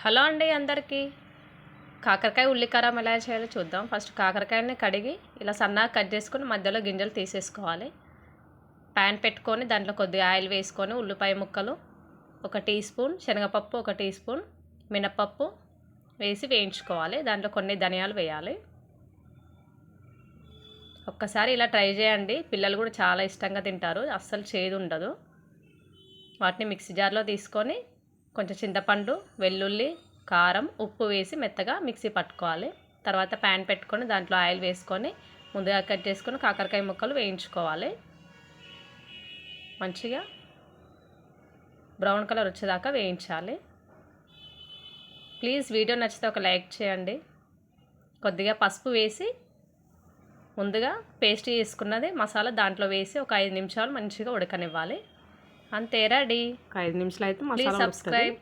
Hello అండి అందరికీ. కాకరకాయ ఉల్లికారం ఎలా చేయాలో చూద్దాం. ఫస్ట్ కాకరకాయని కడిగి ఇలా సన్నగా కట్ చేసుకొని మధ్యలో గింజలు తీసేసుకోవాలి. ప్యాన్ పెట్టుకొని దాంట్లో కొద్దిగా ఆయిల్ వేసుకొని ఉల్లిపాయ ముక్కలు, 1 టీ స్పూన్ శనగపప్పు, 1 టీ స్పూన్ మినపప్పు వేసి వేయించుకోవాలి. దాంట్లో కొన్ని ధనియాలు వేయాలి. ఒక్కసారి ఇలా ట్రై చేయండి, పిల్లలు కూడా చాలా ఇష్టంగా తింటారు, అస్సలు చేదు ఉండదు. వాటిని మిక్సీ జార్లో తీసుకొని కొంచెం చింతపండు, వెల్లుల్లి, కారం, ఉప్పు వేసి మెత్తగా మిక్సీ పట్టుకోవాలి. తర్వాత ప్యాన్ పెట్టుకొని దాంట్లో ఆయిల్ వేసుకొని ముందుగా కట్ చేసుకొని కాకరకాయ ముక్కలు వేయించుకోవాలి. మంచిగా బ్రౌన్ కలర్ వచ్చేదాకా వేయించాలి. ప్లీజ్ వీడియో నచ్చితే ఒక లైక్ చేయండి. కొద్దిగా పసుపు వేసి ముందుగా పేస్ట్ చేసుకున్నది మసాలా దాంట్లో వేసి ఒక 5 నిమిషాలు మంచిగా ఉడకనివ్వాలి. అంతే, రెడీ. 5 నిమిషాలు అయితే ప్లీజ్ మసాలా సబ్స్క్రైబ్.